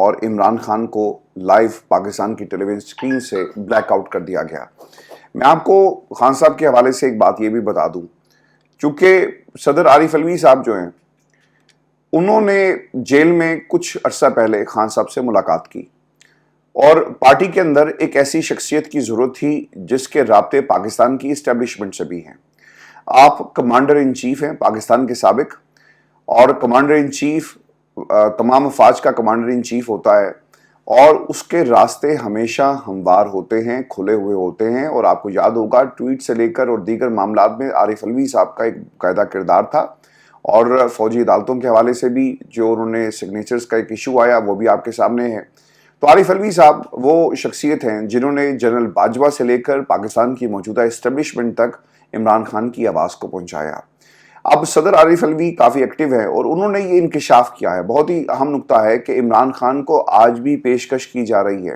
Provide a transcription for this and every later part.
اور عمران خان کو لائیو پاکستان کی ٹیلی ویژن اسکرین سے بلیک آؤٹ کر دیا گیا۔ میں آپ کو خان صاحب کے حوالے سے ایک بات یہ بھی بتا دوں، چونکہ صدر عارف علوی صاحب جو ہیں انہوں نے جیل میں کچھ عرصہ پہلے خان صاحب سے ملاقات کی، اور پارٹی کے اندر ایک ایسی شخصیت کی ضرورت تھی جس کے رابطے پاکستان کی اسٹیبلشمنٹ سے بھی ہیں۔ آپ کمانڈر ان چیف ہیں پاکستان کے سابق، اور کمانڈر ان چیف تمام افواج کا کمانڈر ان چیف ہوتا ہے، اور اس کے راستے ہمیشہ ہموار ہوتے ہیں، کھلے ہوئے ہوتے ہیں۔ اور آپ کو یاد ہوگا ٹویٹ سے لے کر اور دیگر معاملات میں عارف علوی صاحب کا ایک قاعدہ کردار تھا، اور فوجی عدالتوں کے حوالے سے بھی جو انہوں نے سگنیچرز کا ایک ایشو آیا وہ بھی آپ کے سامنے ہے۔ تو عارف علوی صاحب وہ شخصیت ہیں جنہوں نے جنرل باجوہ سے لے کر پاکستان کی موجودہ اسٹیبلشمنٹ تک عمران خان کی آواز کو پہنچایا۔ اب صدر عارف علوی کافی ایکٹیو ہے، اور انہوں نے یہ انکشاف کیا ہے، بہت ہی اہم نکتہ ہے کہ عمران خان کو آج بھی پیشکش کی جا رہی ہے،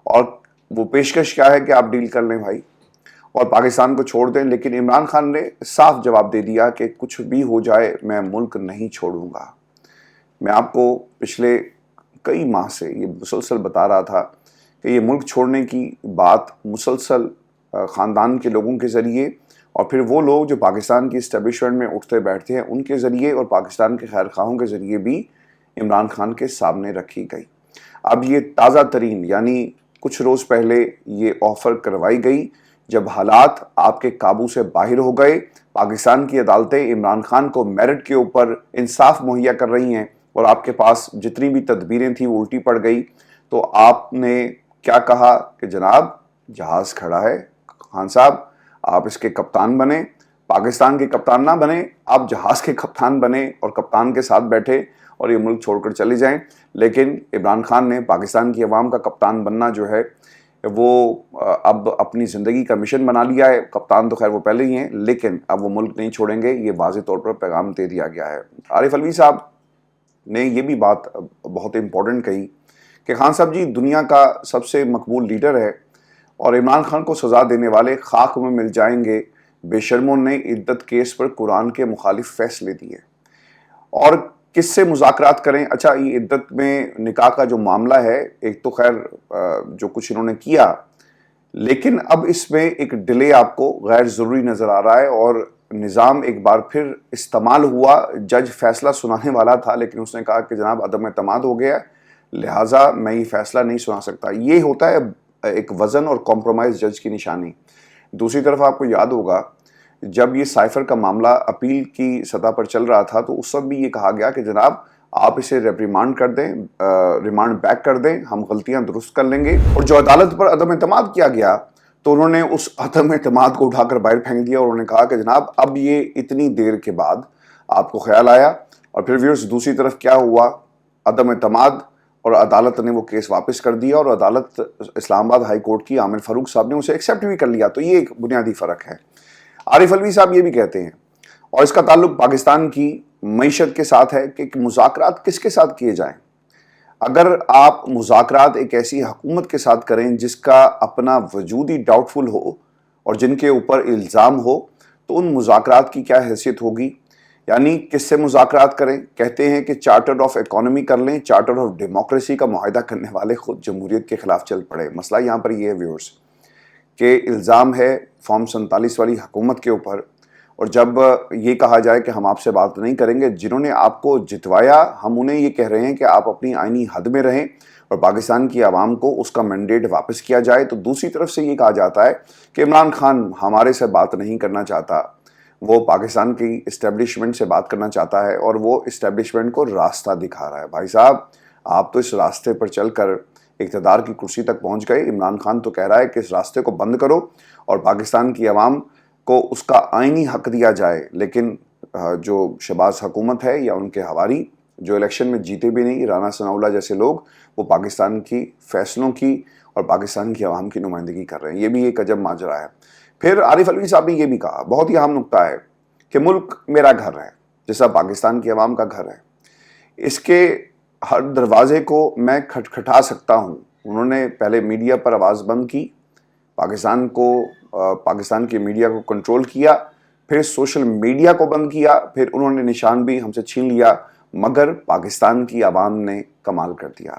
اور وہ پیشکش کیا ہے کہ آپ ڈیل کر لیں بھائی اور پاکستان کو چھوڑ دیں، لیکن عمران خان نے صاف جواب دے دیا کہ کچھ بھی ہو جائے میں ملک نہیں چھوڑوں گا۔ میں آپ کو پچھلے کئی ماہ سے یہ مسلسل بتا رہا تھا کہ یہ ملک چھوڑنے کی بات مسلسل خاندان کے لوگوں کے ذریعے، اور پھر وہ لوگ جو پاکستان کی اسٹیبلشمنٹ میں اٹھتے بیٹھتے ہیں ان کے ذریعے، اور پاکستان کے خیر خواہوں کے ذریعے بھی عمران خان کے سامنے رکھی گئی۔ اب یہ تازہ ترین، یعنی کچھ روز پہلے یہ آفر کروائی گئی جب حالات آپ کے قابو سے باہر ہو گئے، پاکستان کی عدالتیں عمران خان کو میرٹ کے اوپر انصاف مہیا کر رہی ہیں، اور آپ کے پاس جتنی بھی تدبیریں تھیں وہ الٹی پڑ گئی، تو آپ نے کیا کہا کہ جناب جہاز کھڑا ہے، خان صاحب آپ اس کے کپتان بنیں، پاکستان کے کپتان نہ بنیں، آپ جہاز کے کپتان بنیں اور کپتان کے ساتھ بیٹھے اور یہ ملک چھوڑ کر چلے جائیں۔ لیکن عمران خان نے پاکستان کی عوام کا کپتان بننا جو ہے وہ اب اپنی زندگی کا مشن بنا لیا ہے۔ کپتان تو خیر وہ پہلے ہی ہیں، لیکن اب وہ ملک نہیں چھوڑیں گے، یہ واضح طور پر پیغام دے دیا گیا ہے۔ عارف علوی صاحب نے یہ بھی بات بہت امپورٹنٹ کہی کہ خان صاحب جی دنیا کا سب سے مقبول لیڈر ہے، اور عمران خان کو سزا دینے والے خاک میں مل جائیں گے۔ بے شرموں نے عدت کیس پر قرآن کے مخالف فیصلے دیے، اور کس سے مذاکرات کریں؟ اچھا یہ عدت میں نکاح کا جو معاملہ ہے، ایک تو خیر جو کچھ انہوں نے کیا، لیکن اب اس میں ایک ڈیلے آپ کو غیر ضروری نظر آ رہا ہے، اور نظام ایک بار پھر استعمال ہوا۔ جج فیصلہ سنانے والا تھا، لیکن اس نے کہا کہ جناب عدم اعتماد ہو گیا، لہٰذا میں یہ فیصلہ نہیں سنا سکتا۔ یہ ہوتا ہے ایک وزن اور کمپرومائز جج کی نشانی۔ دوسری طرف آپ کو یاد ہوگا جب یہ سائفر کا معاملہ اپیل کی سطح پر چل رہا تھا، تو اس وقت بھی یہ کہا گیا کہ جناب آپ اسے ریپریمانڈ کر دیں، ریمانڈ بیک کر دیں، ہم غلطیاں درست کر لیں گے۔ اور جو عدالت پر عدم اعتماد کیا گیا تو انہوں نے اس عدم اعتماد کو اٹھا کر باہر پھینک دیا، اور انہوں نے کہا کہ جناب اب یہ اتنی دیر کے بعد آپ کو خیال آیا۔ اور پھر ویورز دوسری طرف کیا ہوا، عدم اعتماد، اور عدالت نے وہ کیس واپس کر دیا، اور عدالت اسلام آباد ہائی کورٹ کی عامر فاروق صاحب نے اسے ایکسیپٹ بھی کر لیا۔ تو یہ ایک بنیادی فرق ہے۔ عارف علوی صاحب یہ بھی کہتے ہیں، اور اس کا تعلق پاکستان کی معیشت کے ساتھ ہے، کہ مذاکرات کس کے ساتھ کیے جائیں۔ اگر آپ مذاکرات ایک ایسی حکومت کے ساتھ کریں جس کا اپنا وجود ہی ڈاؤٹ فل ہو اور جن کے اوپر الزام ہو، تو ان مذاکرات کی کیا حیثیت ہوگی؟ یعنی کس سے مذاکرات کریں؟ کہتے ہیں کہ چارٹر آف اکانومی کر لیں، چارٹر آف ڈیموکریسی کا معاہدہ کرنے والے خود جمہوریت کے خلاف چل پڑے۔ مسئلہ یہاں پر یہ ہے ویورز کہ الزام ہے فارم 47 والی حکومت کے اوپر، اور جب یہ کہا جائے کہ ہم آپ سے بات نہیں کریں گے، جنہوں نے آپ کو جتوایا ہم انہیں یہ کہہ رہے ہیں کہ آپ اپنی آئینی حد میں رہیں اور پاکستان کی عوام کو اس کا مینڈیٹ واپس کیا جائے، تو دوسری طرف سے یہ کہا جاتا ہے کہ عمران خان ہمارے سے بات نہیں کرنا چاہتا، وہ پاکستان کی اسٹیبلشمنٹ سے بات کرنا چاہتا ہے، اور وہ اسٹیبلشمنٹ کو راستہ دکھا رہا ہے۔ بھائی صاحب آپ تو اس راستے پر چل کر اقتدار کی کرسی تک پہنچ گئے، عمران خان تو کہہ رہا ہے کہ اس راستے کو بند کرو اور پاکستان کی عوام کو اس کا آئینی حق دیا جائے۔ لیکن جو شہباز حکومت ہے یا ان کے حواری جو الیکشن میں جیتے بھی نہیں، رانا ثناء اللہ جیسے لوگ، وہ پاکستان کی فیصلوں کی اور پاکستان کی عوام کی نمائندگی کر رہے ہیں۔ یہ بھی ایک عجب ماجرا ہے۔ پھر عارف علوی صاحب نے یہ بھی کہا، بہت ہی اہم نکتہ ہے، کہ ملک میرا گھر ہے، جیسا پاکستان کی عوام کا گھر ہے، اس کے ہر دروازے کو میں کھٹکھٹا سکتا ہوں۔ انہوں نے پہلے میڈیا پر آواز بند کی، پاکستان کی میڈیا کو کنٹرول کیا، پھر سوشل میڈیا کو بند کیا، پھر انہوں نے نشان بھی ہم سے چھین لیا مگر پاکستان کی عوام نے کمال کر دیا۔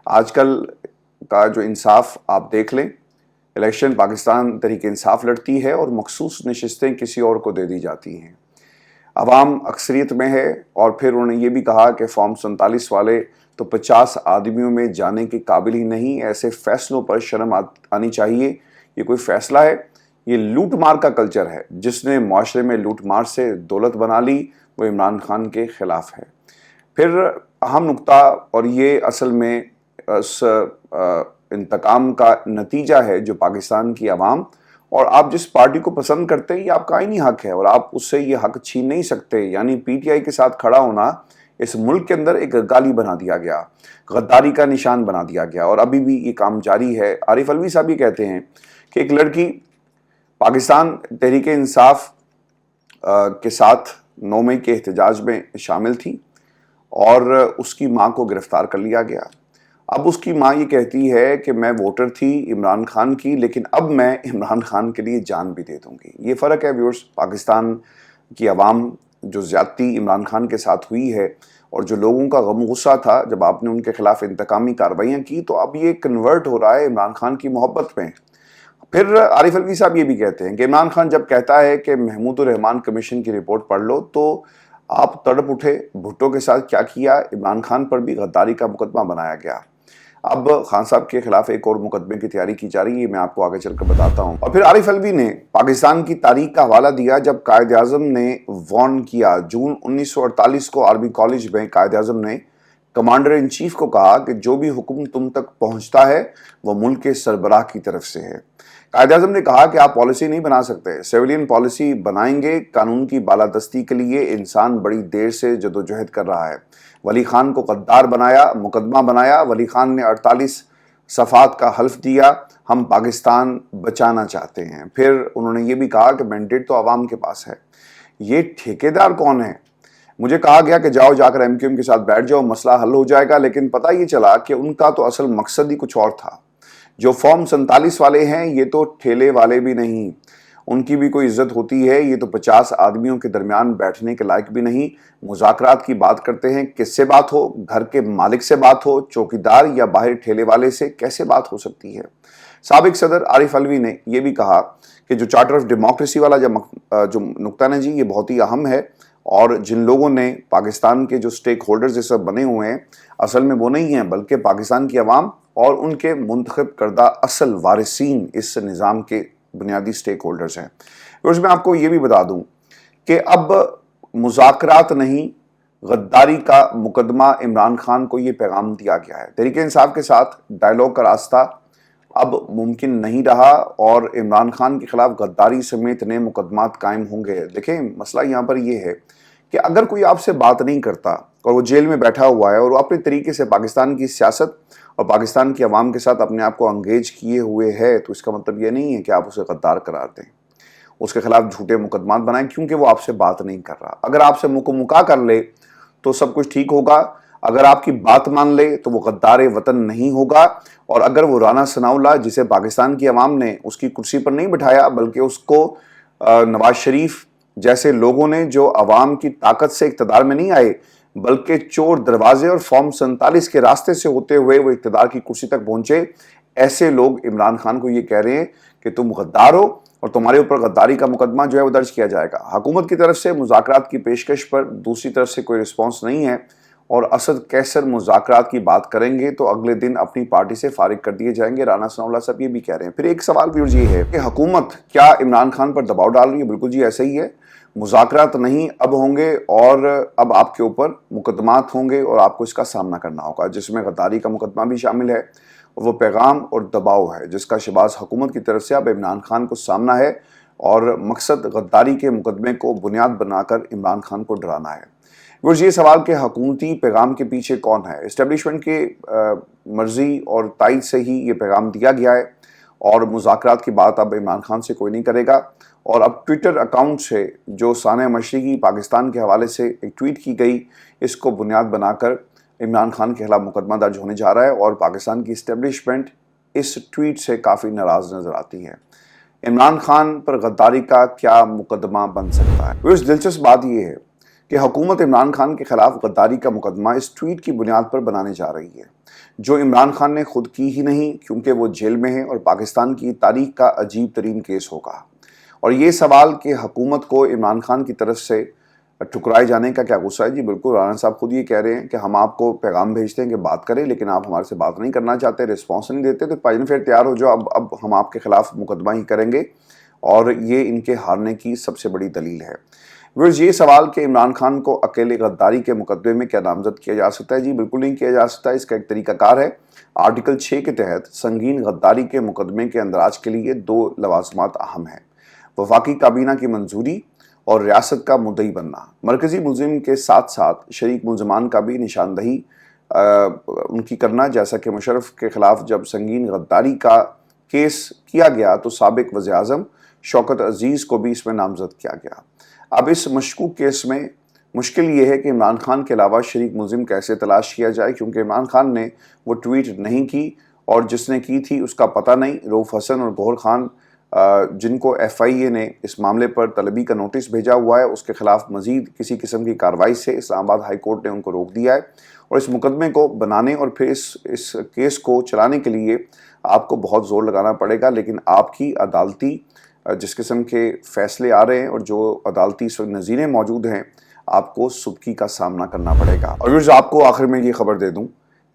آج کل کا جو انصاف آپ دیکھ لیں، الیکشن پاکستان تحریک انصاف لڑتی ہے اور مخصوص نشستیں کسی اور کو دے دی جاتی ہیں۔ عوام اکثریت میں ہے، اور پھر انہوں نے یہ بھی کہا کہ فارم 47 والے تو 50 آدمیوں میں جانے کے قابل ہی نہیں، ایسے فیصلوں پر شرم آنی چاہیے۔ یہ کوئی فیصلہ ہے؟ یہ لوٹ مار کا کلچر ہے۔ جس نے معاشرے میں لوٹ مار سے دولت بنا لی وہ عمران خان کے خلاف ہے۔ پھر اہم نقطہ، اور یہ اصل میں اس انتقام کا نتیجہ ہے جو پاکستان کی عوام، اور آپ جس پارٹی کو پسند کرتے ہیں یہ آپ کا آئینی حق ہے اور آپ اس سے یہ حق چھین نہیں سکتے۔ یعنی پی ٹی آئی کے ساتھ کھڑا ہونا اس ملک کے اندر ایک غالی بنا دیا گیا، غداری کا نشان بنا دیا گیا، اور ابھی بھی یہ کام جاری ہے۔ عارف الوی صاحب یہ کہتے ہیں کہ ایک لڑکی پاکستان تحریک انصاف کے ساتھ 9 مئی کے احتجاج میں شامل تھی اور اس کی ماں کو گرفتار کر لیا گیا۔ اب اس کی ماں یہ کہتی ہے کہ میں ووٹر تھی عمران خان کی، لیکن اب میں عمران خان کے لیے جان بھی دے دوں گی۔ یہ فرق ہے ویورز، پاکستان کی عوام جو زیادتی عمران خان کے ساتھ ہوئی ہے اور جو لوگوں کا غم غصہ تھا جب آپ نے ان کے خلاف انتقامی کارروائیاں کی، تو اب یہ کنورٹ ہو رہا ہے عمران خان کی محبت میں۔ پھر عارف الوی صاحب یہ بھی کہتے ہیں کہ عمران خان جب کہتا ہے کہ محمود الرحمان کمیشن کی رپورٹ پڑھ لو تو آپ تڑپ اٹھے۔ بھٹو کے ساتھ کیا کیا؟ عمران خان پر بھی غداری کا مقدمہ بنایا گیا۔ اب خان صاحب کے خلاف ایک اور مقدمے کی تیاری کی جا رہی ہے، میں آپ کو آگے چل کر بتاتا ہوں۔ اور پھر عارف الوی نے پاکستان کی تاریخ کا حوالہ دیا جب قائد اعظم نے وارن کیا۔ جون 1948 کو آرمی کالج میں قائد اعظم نے کمانڈر ان چیف کو کہا کہ جو بھی حکم تم تک پہنچتا ہے وہ ملک کے سربراہ کی طرف سے ہے۔ قائد اعظم نے کہا کہ آپ پالیسی نہیں بنا سکتے، سیویلین پالیسی بنائیں گے۔ قانون کی بالادستی کے لیے انسان بڑی دیر سے جدوجہد کر رہا ہے۔ ولی خان کو غدار بنایا، مقدمہ بنایا۔ ولی خان نے 48 صفحات کا حلف دیا، ہم پاکستان بچانا چاہتے ہیں۔ پھر انہوں نے یہ بھی کہا کہ مینڈیٹ تو عوام کے پاس ہے۔ یہ ٹھیکیدار کون ہے؟ مجھے کہا گیا کہ جاؤ جا کر ایم کیو ایم کے ساتھ بیٹھ جاؤ، مسئلہ حل ہو جائے گا، لیکن پتہ یہ چلا کہ ان کا تو اصل مقصد ہی کچھ اور تھا۔ جو فارم 47 والے ہیں یہ تو ٹھیلے والے بھی نہیں، ان کی بھی کوئی عزت ہوتی ہے۔ یہ تو 50 آدمیوں کے درمیان بیٹھنے کے لائق بھی نہیں۔ مذاکرات کی بات کرتے ہیں، کس سے بات ہو؟ گھر کے مالک سے بات ہو، چوکیدار یا باہر ٹھیلے والے سے کیسے بات ہو سکتی ہے؟ سابق صدر عارف الوی نے یہ بھی کہا کہ جو چارٹر آف ڈیموکریسی والا جو نقطہ ہے جی، یہ بہت ہی اہم ہے، اور جن لوگوں نے پاکستان کے جو سٹیک ہولڈرز اس وقت بنے ہوئے ہیں اصل میں وہ نہیں ہیں بلکہ پاکستان کی عوام اور ان کے منتخب کردہ اصل وارثین اس نظام کے بنیادی سٹیک ہولڈرز ہیں۔ اور میں آپ کو یہ بھی بتا دوں کہ اب مذاکرات نہیں، غداری کا مقدمہ عمران خان کو یہ پیغام دیا گیا ہے۔ تحریک انصاف کے ساتھ ڈائیلاگ کا راستہ اب ممکن نہیں رہا اور عمران خان کے خلاف غداری سمیت نئے مقدمات قائم ہوں گے۔ دیکھیں مسئلہ یہاں پر یہ ہے کہ اگر کوئی آپ سے بات نہیں کرتا اور وہ جیل میں بیٹھا ہوا ہے اور وہ اپنے طریقے سے پاکستان کی سیاست اور پاکستان کی عوام کے ساتھ اپنے آپ کو انگیج کیے ہوئے ہے، تو اس کا مطلب یہ نہیں ہے کہ آپ اسے غدار قرار دیں، اس کے خلاف جھوٹے مقدمات بنائیں، کیونکہ وہ آپ سے بات نہیں کر رہا۔ اگر آپ سے مکا کر لے تو سب کچھ ٹھیک ہوگا، اگر آپ کی بات مان لے تو وہ غدار وطن نہیں ہوگا، اور اگر وہ رانا ثناء اللہ جسے پاکستان کی عوام نے اس کی کرسی پر نہیں بٹھایا بلکہ اس کو نواز شریف جیسے لوگوں نے جو عوام کی طاقت سے اقتدار میں نہیں آئے بلکہ چور دروازے اور فارم 47 کے راستے سے ہوتے ہوئے وہ اقتدار کی کرسی تک پہنچے، ایسے لوگ عمران خان کو یہ کہہ رہے ہیں کہ تم غدار ہو اور تمہارے اوپر غداری کا مقدمہ جو ہے وہ درج کیا جائے گا۔ حکومت کی طرف سے مذاکرات کی پیشکش پر دوسری طرف سے کوئی رسپانس نہیں ہے، اور اسد کیسر مذاکرات کی بات کریں گے تو اگلے دن اپنی پارٹی سے فارغ کر دیے جائیں گے۔ رانا ثناء اللہ صاحب یہ بھی کہہ رہے ہیں۔ پھر ایک سوال بھی یہ ہے کہ حکومت کیا عمران خان پر دباؤ ڈال رہی ہے؟ بالکل جی ایسا ہی ہے۔ مذاکرات نہیں اب ہوں گے، اور اب آپ کے اوپر مقدمات ہوں گے اور آپ کو اس کا سامنا کرنا ہوگا، جس میں غداری کا مقدمہ بھی شامل ہے۔ وہ پیغام اور دباؤ ہے جس کا شباز حکومت کی طرف سے اب عمران خان کو سامنا ہے، اور مقصد غداری کے مقدمے کو بنیاد بنا کر عمران خان کو ڈرانا ہے۔ یہ سوال کہ حکومتی پیغام کے پیچھے کون ہے؟ اسٹیبلشمنٹ کے مرضی اور تائید سے ہی یہ پیغام دیا گیا ہے، اور مذاکرات کی بات اب عمران خان سے کوئی نہیں کرے گا۔ اور اب ٹویٹر اکاؤنٹ سے جو سانحہ مشرقی پاکستان کے حوالے سے ایک ٹویٹ کی گئی، اس کو بنیاد بنا کر عمران خان کے خلاف مقدمہ درج ہونے جا رہا ہے، اور پاکستان کی اسٹیبلشمنٹ اس ٹویٹ سے کافی ناراض نظر آتی ہے۔ عمران خان پر غداری کا کیا مقدمہ بن سکتا ہے؟ اس دلچسپ بات یہ ہے کہ حکومت عمران خان کے خلاف غداری کا مقدمہ اس ٹویٹ کی بنیاد پر بنانے جا رہی ہے جو عمران خان نے خود کی ہی نہیں کیونکہ وہ جیل میں ہے اور پاکستان کی تاریخ کا عجیب ترین کیس ہوگا۔ اور یہ سوال کہ حکومت کو عمران خان کی طرف سے ٹھکرائے جانے کا کیا غصہ ہے، جی بالکل، رانا صاحب خود یہ کہہ رہے ہیں کہ ہم آپ کو پیغام بھیجتے ہیں کہ بات کریں لیکن آپ ہمارے سے بات نہیں کرنا چاہتے، رسپانس نہیں دیتے، تو پھر تیار ہو جاؤ، اب ہم آپ کے خلاف مقدمہ ہی کریں گے، اور یہ ان کے ہارنے کی سب سے بڑی دلیل ہے۔ ویئرز یہ سوال کہ عمران خان کو اکیلے غداری کے مقدمے میں کیا نامزد کیا جا سکتا ہے، جی بالکل نہیں کیا جا سکتا، اس کا ایک طریقہ کار ہے۔ آرٹیکل 6 کے تحت سنگین غداری کے مقدمے کے اندراج کے لیے 2 لوازمات اہم ہیں: وفاقی کابینہ کی منظوری اور ریاست کا مدعی بننا۔ مرکزی ملزم کے ساتھ ساتھ شریک ملزمان کا بھی نشاندہی ان کی کرنا، جیسا کہ مشرف کے خلاف جب سنگین غداری کا کیس کیا گیا تو سابق وزیر اعظم شوکت عزیز کو بھی اس میں نامزد کیا گیا۔ اب اس مشکوک کیس میں مشکل یہ ہے کہ عمران خان کے علاوہ شریک ملزم کیسے تلاش کیا جائے، کیونکہ عمران خان نے وہ ٹویٹ نہیں کی اور جس نے کی تھی اس کا پتہ نہیں۔ رؤف حسن اور گوہر خان جن کو ایف آئی اے نے اس معاملے پر طلبی کا نوٹس بھیجا ہوا ہے، اس کے خلاف مزید کسی قسم کی کارروائی سے اسلام آباد ہائی کورٹ نے ان کو روک دیا ہے، اور اس مقدمے کو بنانے اور پھر اس کیس کو چلانے کے لیے آپ کو بہت زور لگانا پڑے گا، لیکن آپ کی عدالتی جس قسم کے فیصلے آ رہے ہیں اور جو عدالتی نظیریں موجود ہیں، آپ کو سبکی کا سامنا کرنا پڑے گا۔ اور ویئرز آپ کو آخر میں یہ خبر دے دوں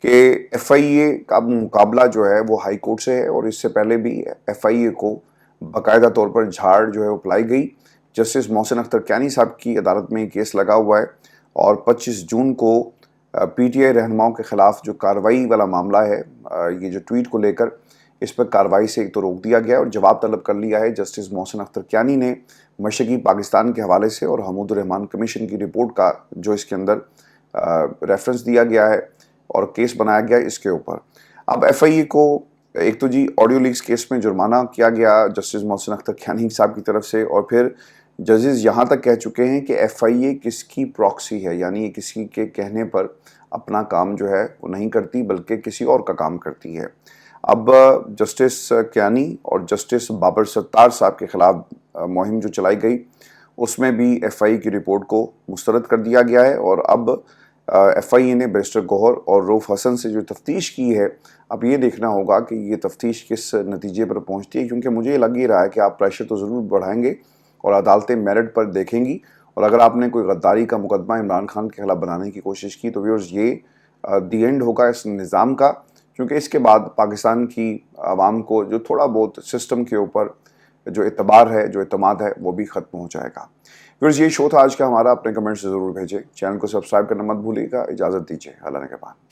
کہ ایف آئی اے کا مقابلہ جو ہے وہ ہائی کورٹ سے ہے، اور اس سے پہلے بھی ایف آئی اے کو باقاعدہ طور پر جھاڑ جو ہے وہ پلائی گئی۔ جسٹس محسن اختر کیانی صاحب کی عدالت میں یہ کیس لگا ہوا ہے، اور 25 جون کو پی ٹی آئی رہنماؤں کے خلاف جو کارروائی والا معاملہ ہے، یہ جو ٹویٹ کو لے کر، اس پر کارروائی سے ایک تو روک دیا گیا اور جواب طلب کر لیا ہے۔ جسٹس محسن اختر کیانی نے مشرقی پاکستان کے حوالے سے اور حمود الرحمان کمیشن کی رپورٹ کا جو اس کے اندر ریفرنس دیا گیا ہے اور کیس بنایا گیا اس کے اوپر، اب ایف آئی اے کو ایک تو جی آڈیو لیکس کیس میں جرمانہ کیا گیا جسٹس محسن اختر کیانی صاحب کی طرف سے، اور پھر ججز یہاں تک کہہ چکے ہیں کہ ایف آئی اے کس کی پراکسی ہے، یعنی یہ کسی کے کہنے پر اپنا کام جو ہے وہ نہیں کرتی بلکہ کسی اور کا کام کرتی ہے۔ اب جسٹس کیانی اور جسٹس بابر ستار صاحب کے خلاف مہم جو چلائی گئی اس میں بھی ایف آئی اے کی رپورٹ کو مسترد کر دیا گیا ہے، اور اب ایف آئی اے نے بیرسٹر گوہر اور رؤف حسن سے جو تفتیش کی ہے، اب یہ دیکھنا ہوگا کہ یہ تفتیش کس نتیجے پر پہنچتی ہے، کیونکہ مجھے لگ ہی رہا ہے کہ آپ پریشر تو ضرور بڑھائیں گے اور عدالتیں میرٹ پر دیکھیں گی، اور اگر آپ نے کوئی غداری کا مقدمہ عمران خان کے خلاف بنانے کی کوشش کی تو ویورز یہ دی اینڈ ہوگا اس نظام کا، کیونکہ اس کے بعد پاکستان کی عوام کو جو تھوڑا بہت سسٹم کے اوپر جو اعتبار ہے، جو اعتماد ہے، وہ بھی ختم ہو جائے گا۔ ویورز یہ شو تھا آج کا ہمارا، اپنے کمنٹ سے ضرور بھیجیں، چینل کو سبسکرائب کرنا مت بھولیے گا، اجازت دیجیے، اللہ نگہبان۔